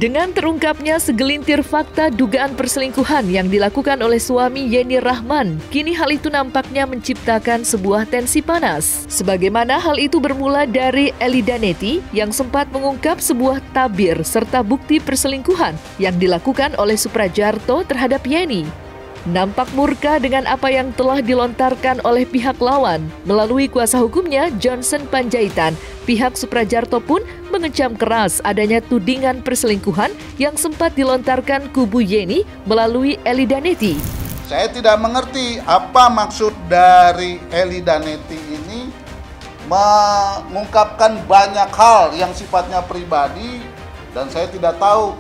Dengan terungkapnya segelintir fakta dugaan perselingkuhan yang dilakukan oleh suami Yenny Rahman, kini hal itu nampaknya menciptakan sebuah tensi panas. Sebagaimana hal itu bermula dari Elida Neti yang sempat mengungkap sebuah tabir serta bukti perselingkuhan yang dilakukan oleh Suprajarto terhadap Yenny. Nampak murka dengan apa yang telah dilontarkan oleh pihak lawan. Melalui kuasa hukumnya, Johnson Panjaitan, pihak Suprajarto pun mengecam keras adanya tudingan perselingkuhan yang sempat dilontarkan kubu Yenny melalui Elida Neti. Saya tidak mengerti apa maksud dari Elida Neti ini mengungkapkan banyak hal yang sifatnya pribadi. Dan saya tidak tahu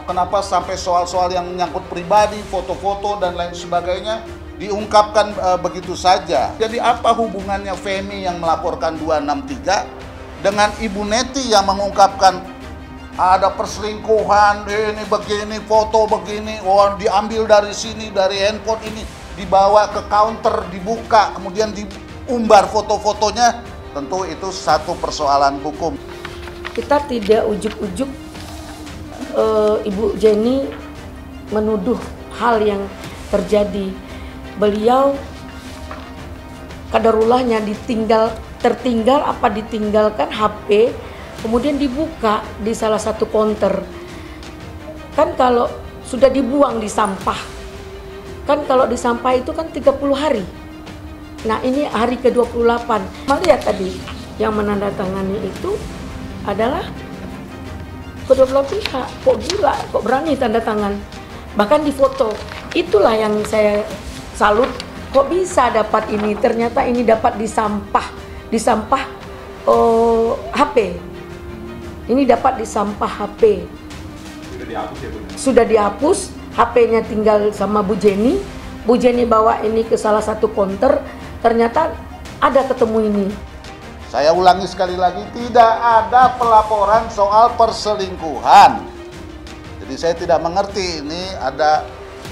kenapa sampai soal-soal yang menyangkut pribadi, foto-foto dan lain sebagainya diungkapkan begitu saja. Jadi apa hubungannya Femi yang melaporkan 263 dengan Ibu Neti yang mengungkapkan ada perselingkuhan, ini begini, foto begini, diambil dari sini, dari handphone ini, dibawa ke counter, dibuka, kemudian diumbar foto-fotonya. Tentu itu satu persoalan hukum. Kita tidak ujuk-ujuk Ibu Jenny menuduh hal yang terjadi. Beliau kadarulahnya tertinggal apa ditinggalkan HP, kemudian dibuka di salah satu konter. Kan kalau sudah dibuang di sampah, kan kalau di sampah itu kan 30 hari. Nah ini hari ke-28. Melihat tadi yang menandatangani itu adalah kedua belah pihak. Kok gila, kok berani tanda tangan, bahkan di foto. Itulah yang saya salut, kok bisa dapat ini, ternyata ini dapat di sampah HP. Ini dapat di sampah HP. Sudah dihapus ya Bu? Sudah dihapus, HP-nya tinggal sama Bu Jenny. Bu Jenny bawa ini ke salah satu konter, ternyata ada ketemu ini. Saya ulangi sekali lagi, tidak ada pelaporan soal perselingkuhan. Jadi saya tidak mengerti ini ada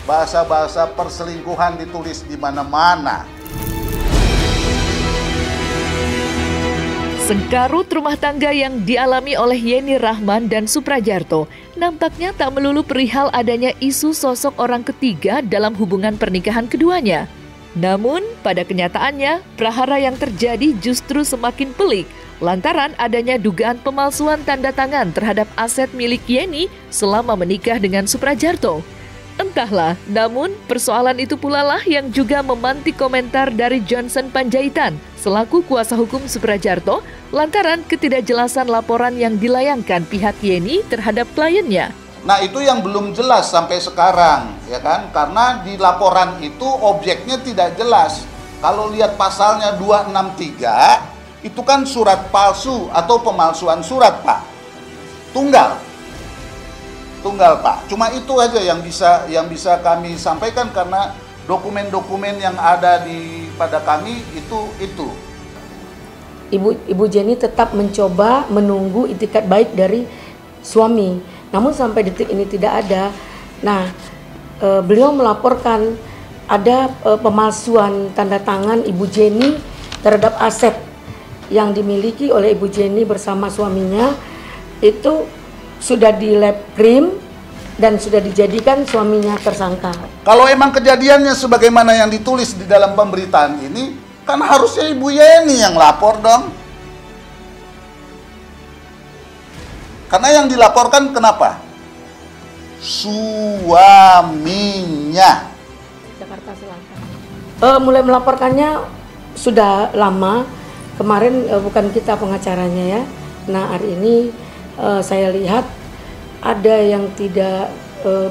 bahasa-bahasa perselingkuhan ditulis di mana-mana. Sengkarut rumah tangga yang dialami oleh Yenny Rahman dan Suprajarto nampaknya tak melulu perihal adanya isu sosok orang ketiga dalam hubungan pernikahan keduanya. Namun, pada kenyataannya, prahara yang terjadi justru semakin pelik lantaran adanya dugaan pemalsuan tanda tangan terhadap aset milik Yenny selama menikah dengan Suprajarto. Entahlah, namun persoalan itu pula lah yang juga memantik komentar dari Johnson Panjaitan selaku kuasa hukum Suprajarto lantaran ketidakjelasan laporan yang dilayangkan pihak Yenny terhadap kliennya. Nah itu yang belum jelas sampai sekarang, ya kan? Karena di laporan itu objeknya tidak jelas. Kalau lihat pasalnya 263, itu kan surat palsu atau pemalsuan surat, Pak. Tunggal Pak. Cuma itu aja yang bisa kami sampaikan karena dokumen-dokumen yang ada pada kami itu. Ibu Jenny tetap mencoba menunggu itikat baik dari suami. Namun sampai detik ini tidak ada. Nah, beliau melaporkan ada pemalsuan tanda tangan Ibu Jenny terhadap aset yang dimiliki oleh Ibu Jenny bersama suaminya. Itu sudah di lab krim dan sudah dijadikan suaminya tersangka. Kalau emang kejadiannya sebagaimana yang ditulis di dalam pemberitaan ini, kan harusnya Ibu Yenny yang lapor dong. Karena yang dilaporkan kenapa? Suaminya. Jakarta Selatan. Mulai melaporkannya sudah lama. Kemarin bukan kita pengacaranya ya. Nah hari ini saya lihat ada yang tidak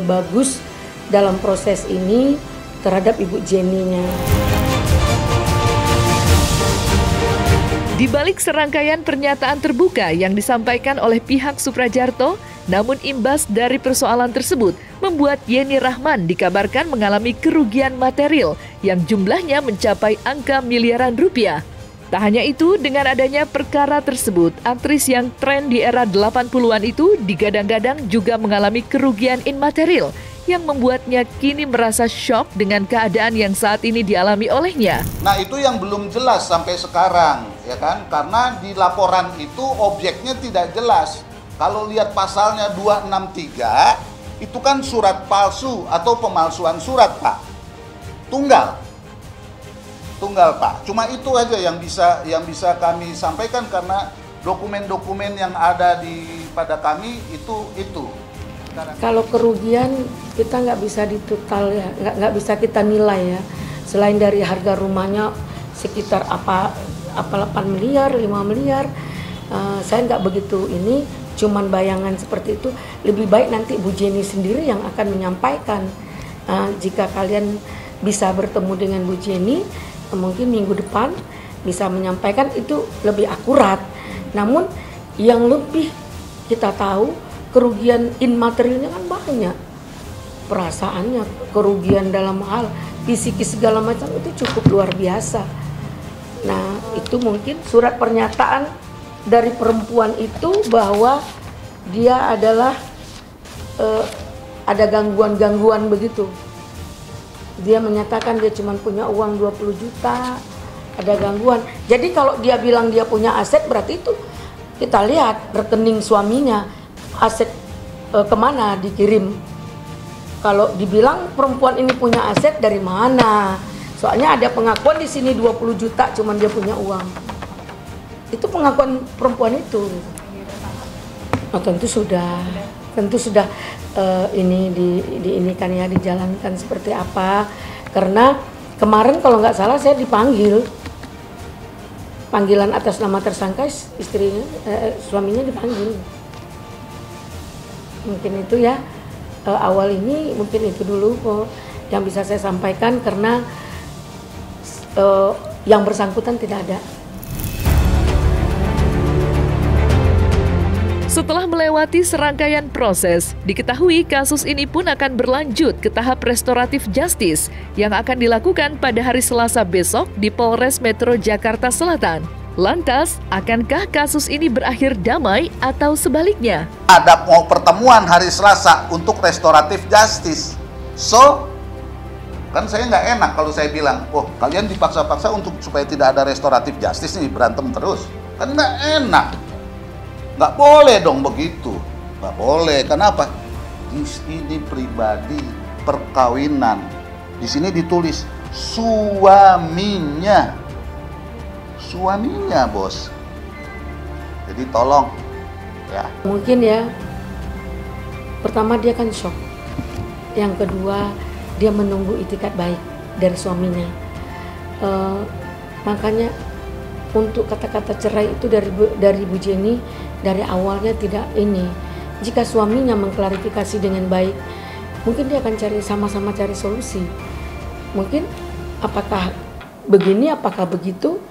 bagus dalam proses ini terhadap Ibu Jenny-nya. Di balik serangkaian pernyataan terbuka yang disampaikan oleh pihak Suprajarto, namun imbas dari persoalan tersebut membuat Yenny Rahman dikabarkan mengalami kerugian material yang jumlahnya mencapai angka miliaran rupiah. Tak hanya itu, dengan adanya perkara tersebut, aktris yang tren di era 80-an itu digadang-gadang juga mengalami kerugian immaterial yang membuatnya kini merasa syok dengan keadaan yang saat ini dialami olehnya. Nah itu yang belum jelas sampai sekarang, ya kan? Karena di laporan itu objeknya tidak jelas. Kalau lihat pasalnya 263, itu kan surat palsu atau pemalsuan surat, Pak. Tunggal Pak. Cuma itu aja yang bisa kami sampaikan, karena dokumen-dokumen yang ada pada kami itu. Kalau kerugian kita nggak bisa ditotal ya, nggak bisa kita nilai ya. Selain dari harga rumahnya sekitar apa 8 miliar, 5 miliar, saya nggak begitu ini, cuman bayangan seperti itu. Lebih baik nanti Bu Jenny sendiri yang akan menyampaikan. Jika kalian bisa bertemu dengan Bu Jenny, mungkin minggu depan bisa menyampaikan, itu lebih akurat. Namun yang lebih kita tahu, kerugian immaterialnya kan banyak. Perasaannya, kerugian dalam hal psikis segala macam itu cukup luar biasa. Nah, itu mungkin surat pernyataan dari perempuan itu bahwa dia adalah ada gangguan-gangguan begitu. Dia menyatakan dia cuma punya uang 20 juta, ada gangguan. Jadi kalau dia bilang dia punya aset, berarti itu kita lihat rekening suaminya, aset kemana dikirim. Kalau dibilang perempuan ini punya aset, dari mana? Soalnya ada pengakuan di sini 20 juta cuman dia punya uang. Itu pengakuan perempuan itu. Oh, tentu sudah ini diinikan ya, dijalankan seperti apa. Karena kemarin kalau nggak salah saya dipanggil, panggilan atas nama tersangka, istrinya suaminya dipanggil. Mungkin itu ya, awal ini mungkin itu dulu yang bisa saya sampaikan, karena yang bersangkutan tidak ada. Setelah melewati serangkaian proses, diketahui kasus ini pun akan berlanjut ke tahap restoratif justice yang akan dilakukan pada hari Selasa besok di Polres Metro Jakarta Selatan. Lantas, akankah kasus ini berakhir damai atau sebaliknya? Ada mau pertemuan hari Selasa untuk restoratif justice. So, kan saya nggak enak kalau saya bilang, oh kalian dipaksa-paksa untuk supaya tidak ada restoratif justice nih, berantem terus. Kan nggak enak. Nggak boleh dong begitu. Nggak boleh. Kenapa? Ini pribadi perkawinan. Di sini ditulis suaminya. Suaminya, bos. Jadi tolong ya. Mungkin ya, pertama dia kan shock. Yang kedua, dia menunggu itikat baik dari suaminya. Makanya untuk kata-kata cerai itu dari Bu Jenny dari awalnya tidak ini. Jika suaminya mengklarifikasi dengan baik, mungkin dia akan sama-sama cari solusi. Mungkin apakah begini, apakah begitu?